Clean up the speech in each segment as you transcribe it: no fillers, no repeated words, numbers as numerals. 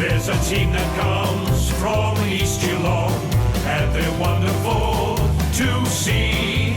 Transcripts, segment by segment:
There's a team that comes from East Geelong, and they're wonderful to see.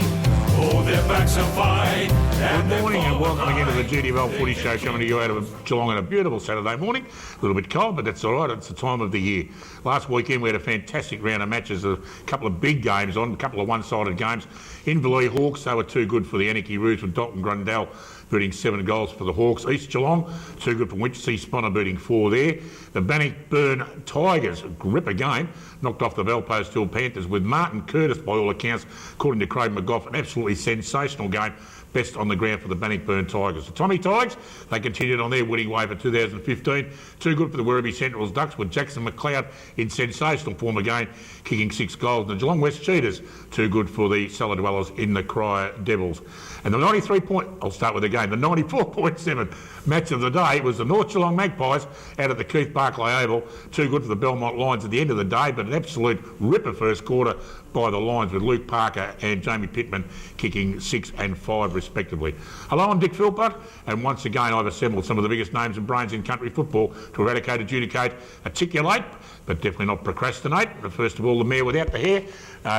Oh, their backs are fine. Good morning and welcome again to the GDFL Footy Show, coming to you out of Geelong on a beautiful Saturday morning. A little bit cold, but that's all right. It's the time of the year. Last weekend we had a fantastic round of matches, a couple of big games on, a couple of one-sided games. Inverleigh Hawks, they were too good for the Anarchy Roos with Dalton Grundell beating 7 goals for the Hawks. East Geelong, too good for Winchelsea Sponner beating 4 there. The Bannockburn Tigers, a ripper game, knocked off the Belpost Hill Panthers with Martin Curtis, by all accounts, according to Craig McGough, an absolutely sensational game. Best on the ground for the Bannockburn Tigers. The Tommy Tigers, they continued on their winning way for 2015. Too good for the Werribee Central's Ducks with Jackson McLeod in sensational form again, kicking 6 goals. And the Geelong West Cheetahs, too good for the cellar dwellers in the Cryer Devils. And the 94.7 match of the day was the North Geelong Magpies out at the Keith Barclay Oval. Too good for the Belmont Lions at the end of the day, but an absolute ripper first quarter by the Lions with Luke Parker and Jamie Pittman kicking 6 and 5 respectively. Hello, I'm Dick Philpott, and once again I've assembled some of the biggest names and brains in country football to eradicate, adjudicate, articulate, but definitely not procrastinate. But first of all, the Mayor without the hair,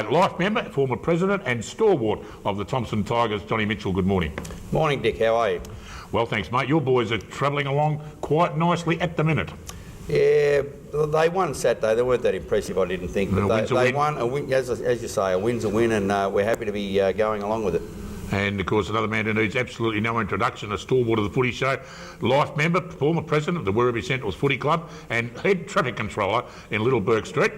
life member, former president and stalwart of the Thomson Tigers, Johnny Mitchell. Good morning. Morning, Dick. How are you? Well, thanks, mate. Your boys are travelling along quite nicely at the minute. Yeah, they won Saturday. They weren't that impressive, I didn't think. But they won. A win, as you say, a win's a win, and we're happy to be going along with it. And, of course, another man who needs absolutely no introduction, a stalwart of the footy show, life member, former president of the Werribee Central's Footy Club and head traffic controller in Little Burke Street,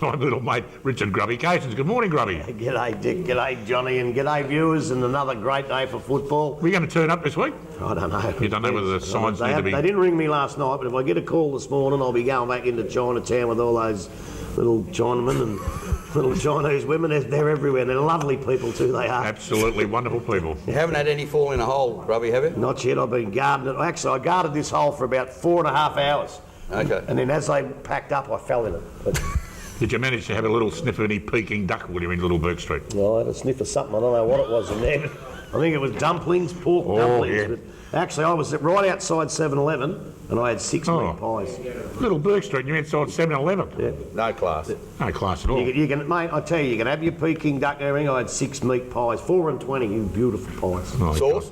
my little mate Richard Grubby Cations. Good morning, Grubby. G'day, Dick. G'day, Johnny, and g'day, viewers, and another great day for football. Are you going to turn up this week? I don't know. You don't know whether the signs need to be... They didn't ring me last night, but if I get a call this morning, I'll be going back into Chinatown with all those little Chinamen and little Chinese women. They're everywhere. They're lovely people too, they are. Absolutely wonderful people. You haven't had any fall in a hole, Grubby, have you? Not yet. I've been guarding it. Actually, I guarded this hole for about 4.5 hours. Okay. And then as they packed up, I fell in it. But did you manage to have a little sniff of any Peking duck while you were in Little Burke Street? well, I had a sniff of something. I don't know what it was in there. I think it was dumplings, pork dumplings. Yeah. But actually, I was right outside 7-Eleven and I had 6 meat pies. Little Burke Street and you're inside 7-Eleven. Yeah. No class. No class at all. You can, mate, I tell you, you can have your Peking duck and everything. I had 6 meat pies, 4 and 20, you beautiful pies. Oh, Sauce?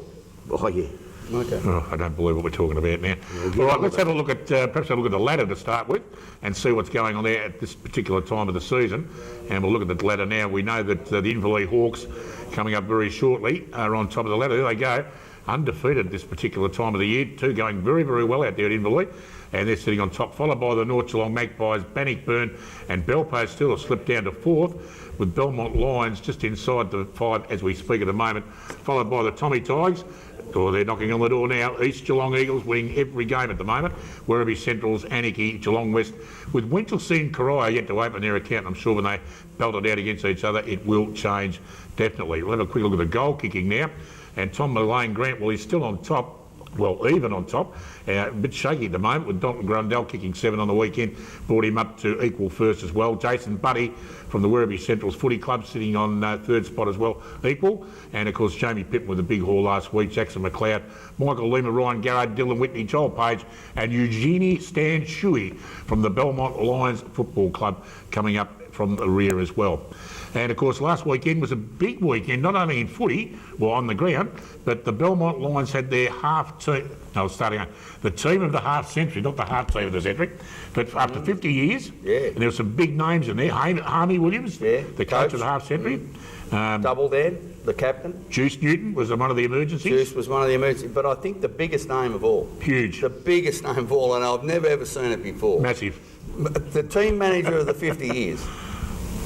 Oh, yeah. Okay. Oh, I don't believe what we're talking about now. All right, let's have a look at perhaps have a look at the ladder to start with and see what's going on there at this particular time of the season. And we'll look at the ladder now. We know that the Inverleigh Hawks, coming up very shortly, are on top of the ladder. There they go, undefeated this particular time of the year. 2 going very, very well out there at Inverleigh. And they're sitting on top, followed by the North Geelong Magpies, Bannockburn and Belpost still have slipped down to 4th, with Belmont Lions just inside the 5 as we speak at the moment, followed by the Tommy Tigers. Or they're knocking on the door now. East Geelong Eagles winning every game at the moment. Werribee Central's Anarchy, Geelong West, with Winchelsea and Karaya yet to open their account. I'm sure when they belt it out against each other, it will change definitely. We'll have a quick look at the goal kicking now. And Tom Mullane Grant, well, he's still on top. Well, even on top, a bit shaky at the moment with Dalton Grundell kicking 7 on the weekend, brought him up to equal first as well. Jason Buddy from the Werribee Central's Footy Club sitting on 3rd spot as well, equal. And of course Jamie Pittman with a big haul last week, Jackson McLeod, Michael Lima, Ryan Garrard, Dylan Whitney, Joel Page and Eugenie Stan Shuey from the Belmont Lions Football Club coming up from the rear as well. And of course last weekend was a big weekend, not only in footy, well on the ground, but the Belmont Lions had their the team of the half century, not the half team of the century, but after 50 years, and there were some big names in there. Harmy Williams, the coach of the half century. Double Dan, the captain. Juice Newton was one of the emergencies. Juice was one of the emergencies, but I think the biggest name of all. Huge. The biggest name of all, and I've never ever seen it before. Massive. The team manager of the 50 years.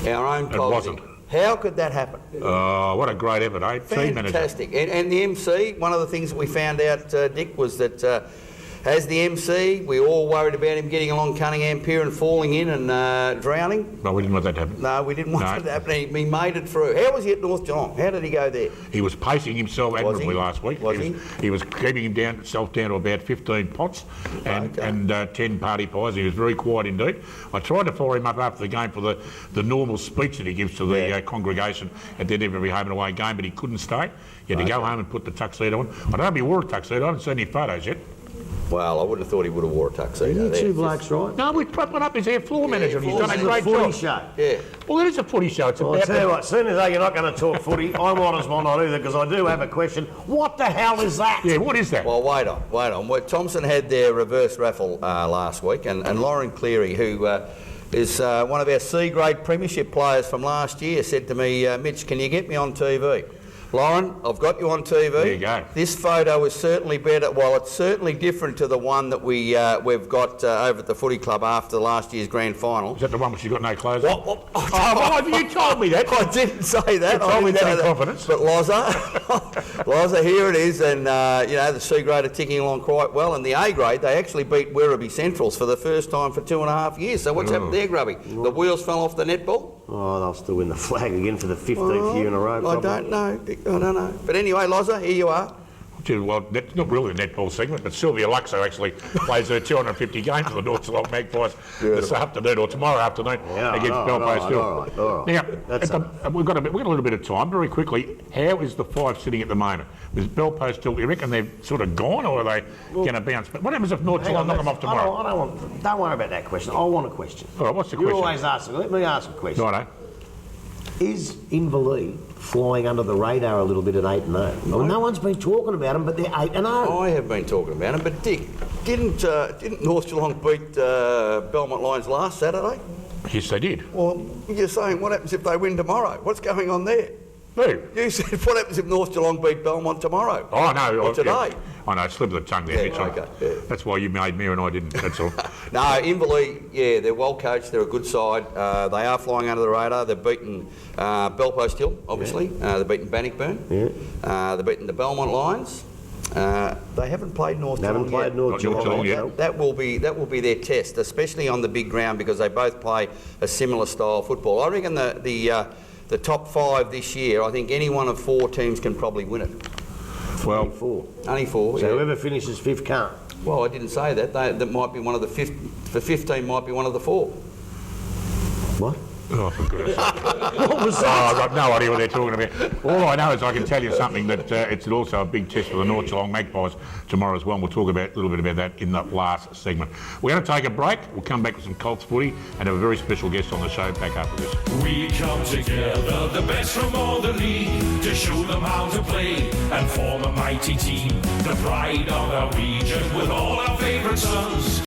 Our own It wasn't. How could that happen? Oh, what a great effort, eh? Team manager. Fantastic. And the MC, one of the things that we found out, Dick, was that as the MC, we all worried about him getting along Cunningham Pier and falling in and drowning. No, we didn't want that to happen. No, we didn't want that to happen. He made it through. How was he at North Geelong? How did he go there? He was pacing himself admirably last week. He was keeping himself down to about 15 pots and 10 party pies. He was very quiet indeed. I tried to follow him up after the game for the normal speech that he gives to the congregation at the end of every home and away game, but he couldn't stay. He had to go home and put the tuxedo on. I don't know if he wore a tuxedo. I haven't seen any photos yet. Well, I wouldn't have thought he would have wore a tuxedo. You there. two blokes, right? No, we've put up his air floor manager and he's done a This is great footy job. show. Yeah. Well, it is a footy show. It's Well, I'll about tell you what, as soon as though you're not going to talk footy, I might as well not either, because I do have a question. What the hell is that? Yeah, what is that? Well, wait on. Well, Thompson had their reverse raffle last week, and Lauren Cleary, who is one of our C-grade premiership players from last year, said to me, Mitch, can you get me on TV? Lauren, I've got you on TV. There you go. This photo is certainly better. Well, it's certainly different to the one that we've got over at the footy club after last year's grand final. Is that the one which you got no clothes on? What? Oh, you told me that. I didn't say that. You told me I didn't that say in confidence. But Loza, here it is, and the C grade are ticking along quite well. And the A grade, they actually beat Werribee Centrals for the first time for 2.5 years. So what's happened there, Grubby? The wheels fell off the netball? Oh, they'll still win the flag again for the 15th year in a row, probably. I don't know, Dick, I don't know. But anyway, Loza, here you are. Well, that's not really a netball segment, but Sylvia Luxo actually plays her 250 game for the North Geelong Magpies this afternoon or tomorrow afternoon against Belpost Hill. All right. Now, we've got a little bit of time. Very quickly, how is the 5 sitting at the moment? Is Belpost Hill, you reckon they've sort of gone, or are they going to bounce? But what happens if North Geelong knock them off tomorrow? Don't worry about that question. I want a question. All right, what's the You question? always ask. Let me ask a question. Righto. Is Inverleigh flying under the radar a little bit at 8-0? Well, no one's been talking about them, but they're 8-0. I have been talking about them, but Dick, didn't North Geelong beat Belmont Lions last Saturday? Yes, they did. Well, you're saying what happens if they win tomorrow? What's going on there? Who? You said what happens if North Geelong beat Belmont tomorrow? Oh, no. Or today? Yeah. I know, slip of the tongue there, Yeah, Mitch. okay, yeah. That's why you made me and I didn't, that's all. No, Inverleigh, yeah, they're well coached. They're a good side. They are flying under the radar. They've beaten Belpost Hill, obviously. They've beaten Bannockburn. Yeah. They've beaten the Belmont Lions. They haven't played North They Geelong haven't played yet. North Geelong yet. That will be their test, especially on the big ground, because they both play a similar style of football. I reckon the top 5 this year, I think any one of 4 teams can probably win it. Well, 4. Only 4. So yeah. whoever finishes 5th can't. Well, I didn't say that. That might be one of the 15 might be one of the 4. What? oh, for goodness sake. What was that? Oh, I've got no idea what they're talking about. All I know is I can tell you something that it's also a big test for the North Geelong Magpies tomorrow as well, and we'll talk about a little bit about that in the last segment. We're going to take a break. We'll come back with some Colts footy and have a very special guest on the show back after this. We come together, the best from all the league, to show them how to play and form a mighty team. The pride of our region with all our favourite sons.